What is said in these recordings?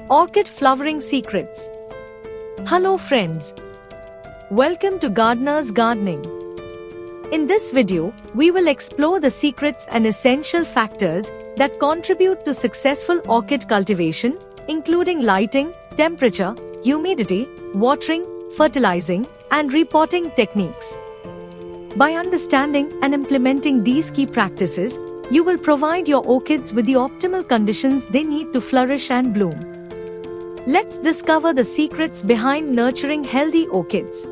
Orchid Flowering Secrets. Hello friends. Welcome to Gardener's Gardening. In this video, we will explore the secrets and essential factors that contribute to successful orchid cultivation, including lighting, temperature, humidity, watering, fertilizing, and repotting techniques. By understanding and implementing these key practices, you will provide your orchids with the optimal conditions they need to flourish and bloom. Let's discover the secrets behind nurturing healthy orchids.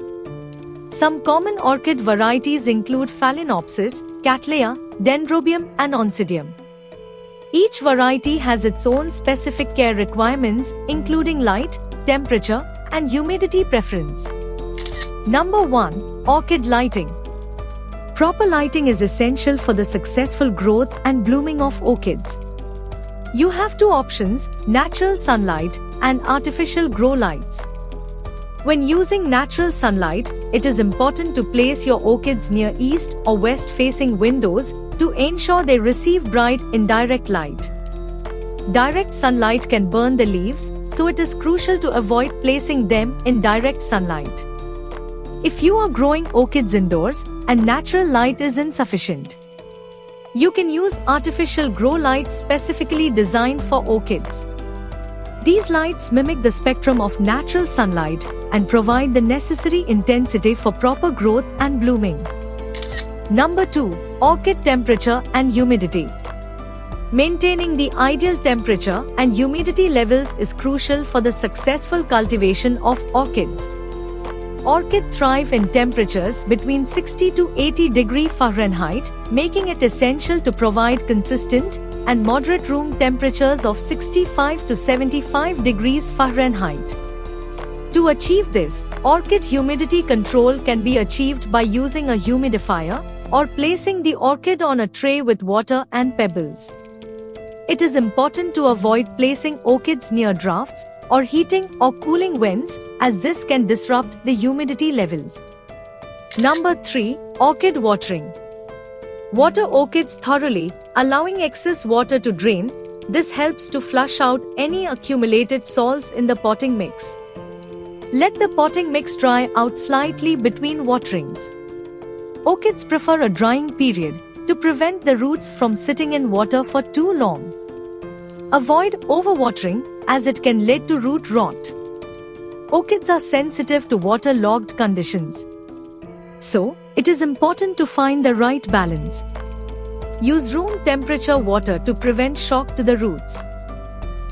Some common orchid varieties include Phalaenopsis, Cattleya, Dendrobium, and Oncidium. Each variety has its own specific care requirements, including light, temperature, and humidity preference. Number 1. Orchid lighting. Proper lighting is essential for the successful growth and blooming of orchids. You have two options: natural sunlight and artificial grow lights. When using natural sunlight, it is important to place your orchids near east or west facing windows to ensure they receive bright, indirect light. Direct sunlight can burn the leaves, so it is crucial to avoid placing them in direct sunlight. If you are growing orchids indoors and natural light is insufficient, you can use artificial grow lights specifically designed for orchids. These lights mimic the spectrum of natural sunlight and provide the necessary intensity for proper growth and blooming. Number 2. Orchid temperature and humidity. Maintaining the ideal temperature and humidity levels is crucial for the successful cultivation of orchids. Orchids thrive in temperatures between 60 to 80 degrees Fahrenheit, making it essential to provide consistent and moderate room temperatures of 65 to 75 degrees Fahrenheit. To achieve this, orchid humidity control can be achieved by using a humidifier or placing the orchid on a tray with water and pebbles. It is important to avoid placing orchids near drafts or heating or cooling vents, as this can disrupt the humidity levels. Number 3. Orchid watering. Water orchids thoroughly, allowing excess water to drain. This helps to flush out any accumulated salts in the potting mix. Let the potting mix dry out slightly between waterings. Orchids prefer a drying period to prevent the roots from sitting in water for too long. Avoid overwatering, as it can lead to root rot. Orchids are sensitive to waterlogged conditions, so it is important to find the right balance. Use room temperature water to prevent shock to the roots.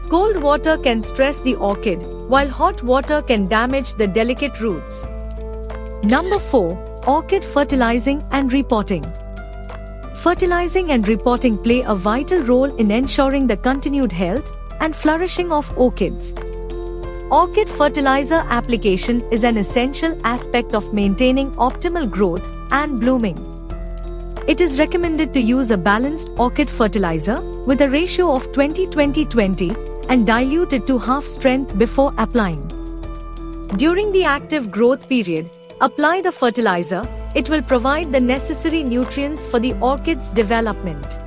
Cold water can stress the orchid, while hot water can damage the delicate roots. Number 4. Orchid fertilizing and repotting. Fertilizing and repotting play a vital role in ensuring the continued health and flourishing of orchids. Orchid fertilizer application is an essential aspect of maintaining optimal growth and blooming. It is recommended to use a balanced orchid fertilizer with a ratio of 20-20-20 and dilute it to half strength before applying. During the active growth period, apply the fertilizer. It will provide the necessary nutrients for the orchid's development.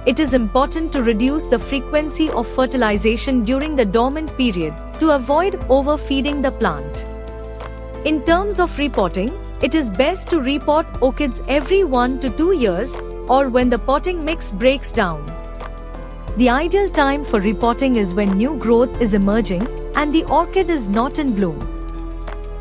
It is important to reduce the frequency of fertilization during the dormant period to avoid overfeeding the plant. In terms of repotting, it is best to repot orchids every 1 to 2 years or when the potting mix breaks down. The ideal time for repotting is when new growth is emerging and the orchid is not in bloom.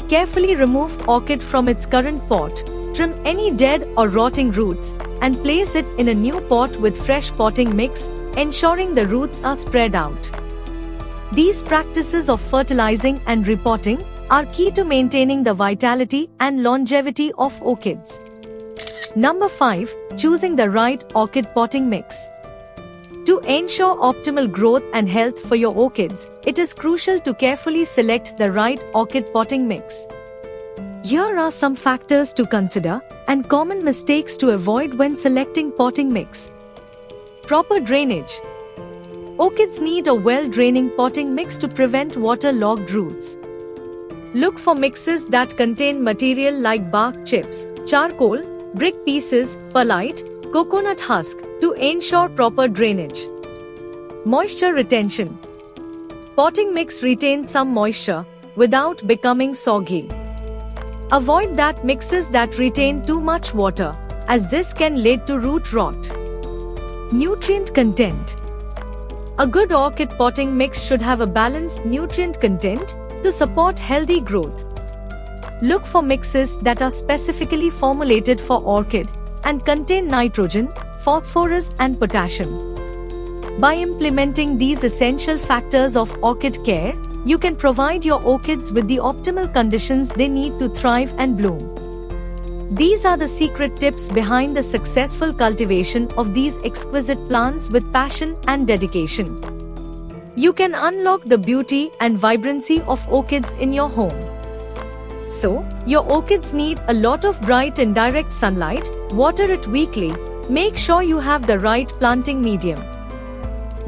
Carefully remove orchid from its current pot, trim any dead or rotting roots, and place it in a new pot with fresh potting mix, ensuring the roots are spread out. These practices of fertilizing and repotting are key to maintaining the vitality and longevity of orchids. Number 5. Choosing the right orchid potting mix. To ensure optimal growth and health for your orchids, it is crucial to carefully select the right orchid potting mix. Here are some factors to consider and common mistakes to avoid when selecting potting mix. Proper drainage. Orchids need a well-draining potting mix to prevent water-logged roots. Look for mixes that contain material like bark chips, charcoal, brick pieces, perlite, coconut husk to ensure proper drainage. Moisture retention. Potting mix retains some moisture without becoming soggy. Avoid that mixes that retain too much water, as this can lead to root rot. Nutrient content. A good orchid potting mix should have a balanced nutrient content to support healthy growth. Look for mixes that are specifically formulated for orchid and contain nitrogen, phosphorus and potassium. By implementing these essential factors of orchid care, you can provide your orchids with the optimal conditions they need to thrive and bloom. These are the secret tips behind the successful cultivation of these exquisite plants with passion and dedication. You can unlock the beauty and vibrancy of orchids in your home. So, your orchids need a lot of bright and direct sunlight. Water it weekly. Make sure you have the right planting medium.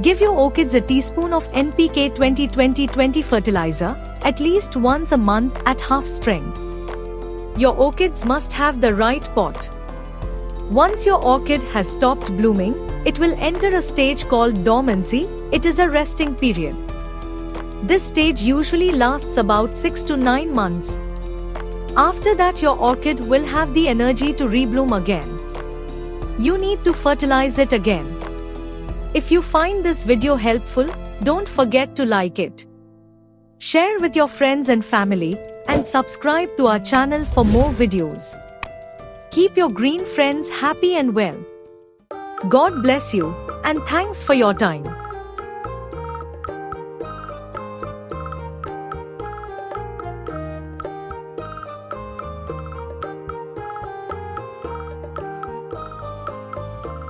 Give your orchids a teaspoon of NPK 20-20-20 fertilizer at least once a month at half strength. Your orchids must have the right pot. Once your orchid has stopped blooming, it will enter a stage called dormancy. It is a resting period. This stage usually lasts about 6 to 9 months. After that, your orchid will have the energy to rebloom again. You need to fertilize it again. If you find this video helpful, don't forget to like it. Share with your friends and family, and subscribe to our channel for more videos. Keep your green friends happy and well. God bless you, and thanks for your time.